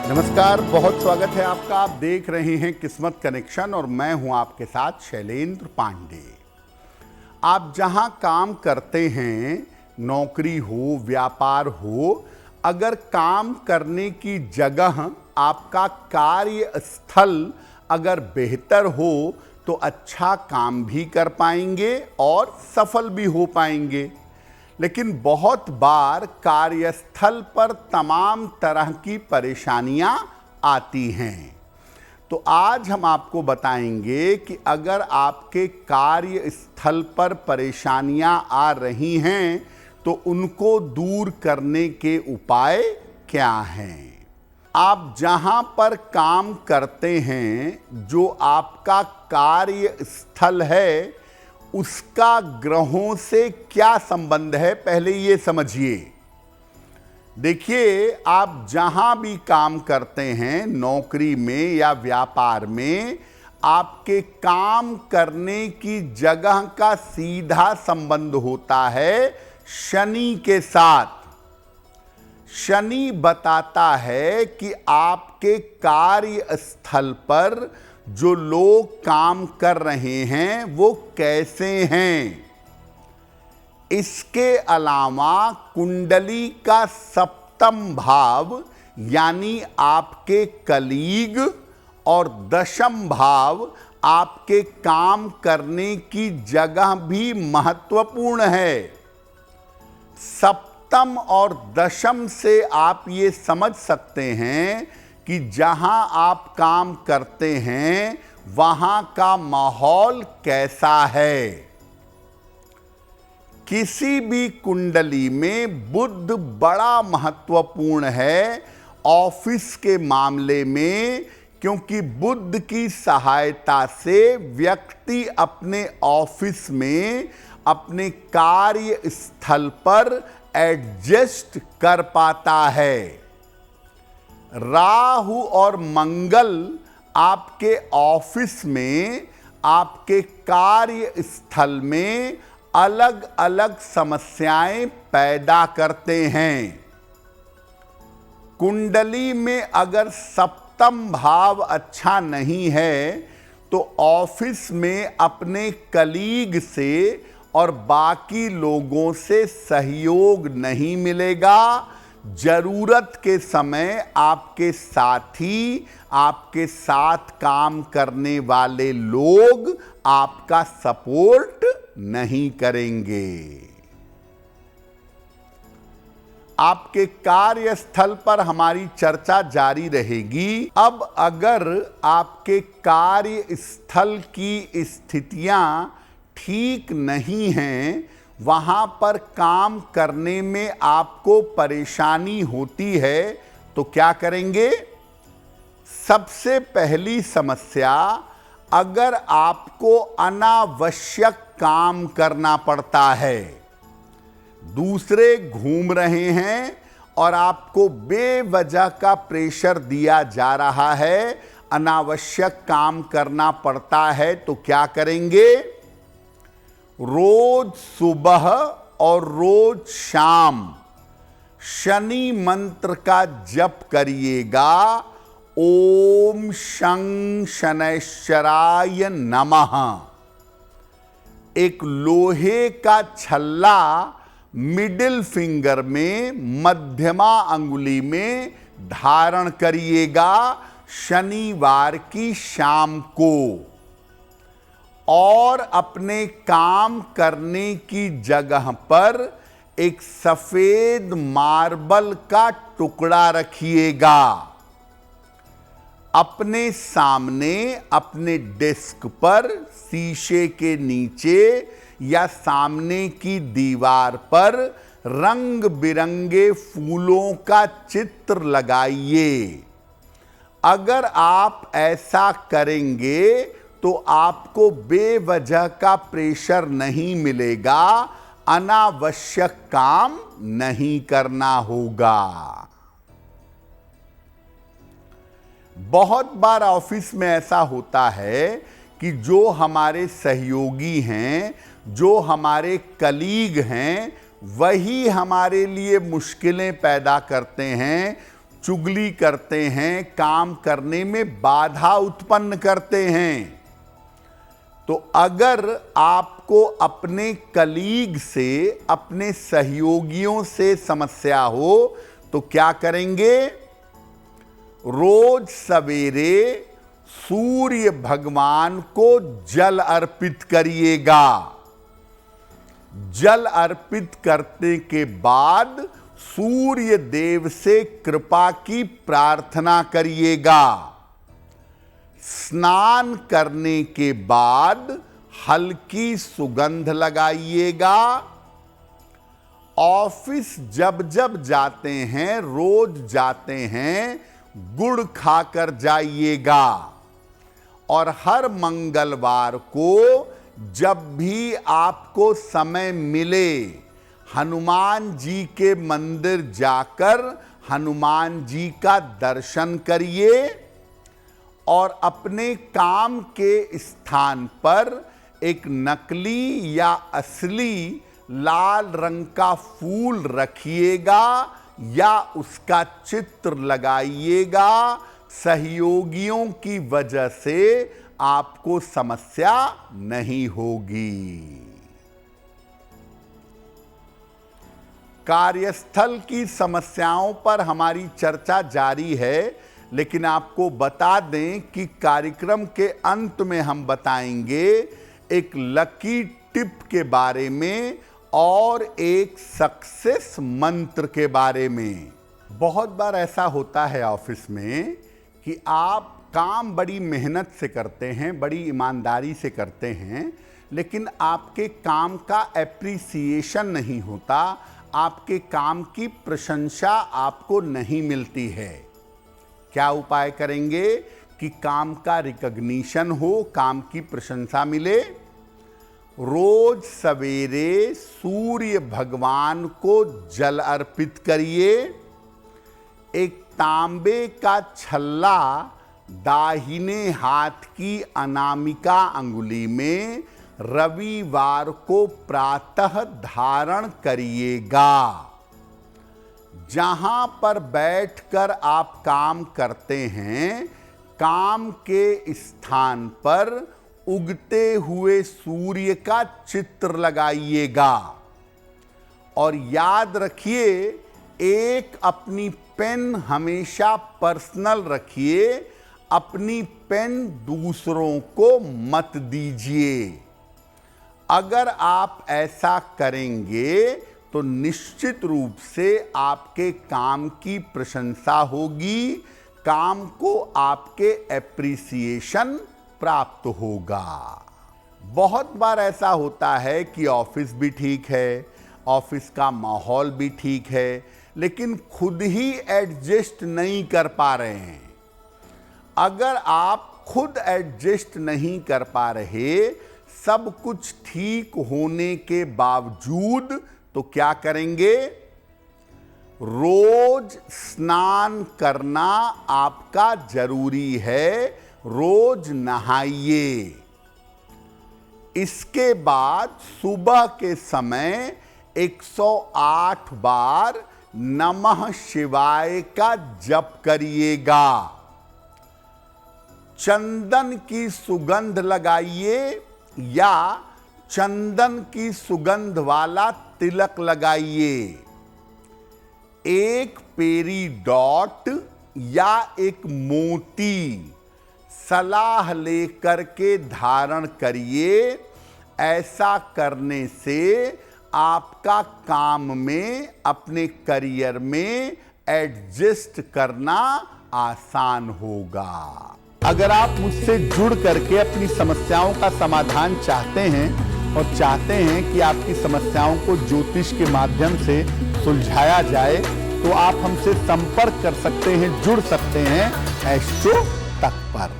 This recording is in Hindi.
नमस्कार, बहुत स्वागत है आपका। आप देख रहे हैं किस्मत कनेक्शन और मैं हूं आपके साथ शैलेंद्र पांडे। आप जहां काम करते हैं, नौकरी हो, व्यापार हो, अगर काम करने की जगह, आपका कार्यस्थल अगर बेहतर हो तो अच्छा काम भी कर पाएंगे और सफल भी हो पाएंगे। लेकिन बहुत बार कार्यस्थल पर तमाम तरह की परेशानियां आती हैं। तो आज हम आपको बताएंगे कि अगर आपके कार्यस्थल पर परेशानियां आ रही हैं तो उनको दूर करने के उपाय क्या हैं। आप जहां पर काम करते हैं, जो आपका कार्यस्थल है, उसका ग्रहों से क्या संबंध है, पहले ये समझिए। देखिए, आप जहां भी काम करते हैं, नौकरी में या व्यापार में, आपके काम करने की जगह का सीधा संबंध होता है शनि के साथ। शनि बताता है कि आपके कार्यस्थल पर जो लोग काम कर रहे हैं वो कैसे हैं। इसके अलावा कुंडली का सप्तम भाव यानी आपके कलीग और दशम भाव आपके काम करने की जगह भी महत्वपूर्ण है। सप्तम और दशम से आप ये समझ सकते हैं कि जहां आप काम करते हैं वहां का माहौल कैसा है। किसी भी कुंडली में बुध बड़ा महत्वपूर्ण है ऑफिस के मामले में, क्योंकि बुध की सहायता से व्यक्ति अपने ऑफिस में, अपने कार्यस्थल पर एडजस्ट कर पाता है। राहु और मंगल आपके ऑफिस में, आपके कार्यस्थल में अलग अलग समस्याएं पैदा करते हैं। कुंडली में अगर सप्तम भाव अच्छा नहीं है तो ऑफिस में अपने कलीग से और बाकी लोगों से सहयोग नहीं मिलेगा। जरूरत के समय आपके साथी, आपके साथ काम करने वाले लोग आपका सपोर्ट नहीं करेंगे। आपके कार्यस्थल पर हमारी चर्चा जारी रहेगी। अब अगर आपके कार्यस्थल की स्थितियां ठीक नहीं हैं, वहां पर काम करने में आपको परेशानी होती है, तो क्या करेंगे। सबसे पहली समस्या, अगर आपको अनावश्यक काम करना पड़ता है, दूसरे घूम रहे हैं और आपको बेवजह का प्रेशर दिया जा रहा है, अनावश्यक काम करना पड़ता है, तो क्या करेंगे। रोज सुबह और रोज शाम शनि मंत्र का जप करिएगा। ओम शं शनैश्चराय नमः। एक लोहे का छल्ला मिडिल फिंगर में, मध्यमा अंगुली में धारण करिएगा शनिवार की शाम को, और अपने काम करने की जगह पर एक सफेद मार्बल का टुकड़ा रखिएगा। अपने सामने, अपने डेस्क पर, शीशे के नीचे या सामने की दीवार पर रंग बिरंगे फूलों का चित्र लगाइए। अगर आप ऐसा करेंगे तो आपको बेवजह का प्रेशर नहीं मिलेगा, अनावश्यक काम नहीं करना होगा। बहुत बार ऑफिस में ऐसा होता है कि जो हमारे सहयोगी हैं, जो हमारे कलीग हैं, वही हमारे लिए मुश्किलें पैदा करते हैं। चुगली करते हैं, काम करने में बाधा उत्पन्न करते हैं। तो अगर आपको अपने कलीग से, अपने सहयोगियों से समस्या हो तो क्या करेंगे? रोज सवेरे सूर्य भगवान को जल अर्पित करिएगा। जल अर्पित करने के बाद सूर्य देव से कृपा की प्रार्थना करिएगा। स्नान करने के बाद हल्की सुगंध लगाइएगा। ऑफिस जब जब जाते हैं, रोज जाते हैं, गुड़ खाकर जाइएगा। और हर मंगलवार को जब भी आपको समय मिले, हनुमान जी के मंदिर जाकर हनुमान जी का दर्शन करिए और अपने काम के स्थान पर एक नकली या असली लाल रंग का फूल रखिएगा या उसका चित्र लगाइएगा। सहयोगियों की वजह से आपको समस्या नहीं होगी। कार्यस्थल की समस्याओं पर हमारी चर्चा जारी है, लेकिन आपको बता दें कि कार्यक्रम के अंत में हम बताएंगे एक लकी टिप के बारे में और एक सक्सेस मंत्र के बारे में। बहुत बार ऐसा होता है ऑफिस में कि आप काम बड़ी मेहनत से करते हैं, बड़ी ईमानदारी से करते हैं, लेकिन आपके काम का एप्रिसिएशन नहीं होता, आपके काम की प्रशंसा आपको नहीं मिलती है। क्या उपाय करेंगे कि काम का रिकॉग्निशन हो, काम की प्रशंसा मिले? रोज सवेरे सूर्य भगवान को जल अर्पित करिए। एक तांबे का छल्ला दाहिने हाथ की अनामिका अंगुली में रविवार को प्रातः धारण करिएगा। जहां पर बैठकर आप काम करते हैं, काम के स्थान पर उगते हुए सूर्य का चित्र लगाइएगा। और याद रखिए, एक अपनी पेन हमेशा पर्सनल रखिए, अपनी पेन दूसरों को मत दीजिए। अगर आप ऐसा करेंगे तो निश्चित रूप से आपके काम की प्रशंसा होगी, काम को आपके एप्रिसिएशन प्राप्त होगा। बहुत बार ऐसा होता है कि ऑफिस भी ठीक है, ऑफिस का माहौल भी ठीक है, लेकिन खुद ही एडजस्ट नहीं कर पा रहे हैं। अगर आप खुद एडजस्ट नहीं कर पा रहे, सब कुछ ठीक होने के बावजूद, तो क्या करेंगे? रोज स्नान करना आपका जरूरी है, रोज नहाइए। इसके बाद सुबह के समय 108 बार नमः शिवाय का जप करिएगा। चंदन की सुगंध लगाइए या चंदन की सुगंध वाला तिलक लगाइए। एक पेरी डॉट या एक मोती सलाह लेकर के धारण करिए। ऐसा करने से आपका काम में, अपने करियर में एडजस्ट करना आसान होगा। अगर आप मुझसे जुड़ करके अपनी समस्याओं का समाधान चाहते हैं और चाहते हैं कि आपकी समस्याओं को ज्योतिष के माध्यम से सुलझाया जाए, तो आप हमसे संपर्क कर सकते हैं, जुड़ सकते हैं एस्ट्रो तक पर।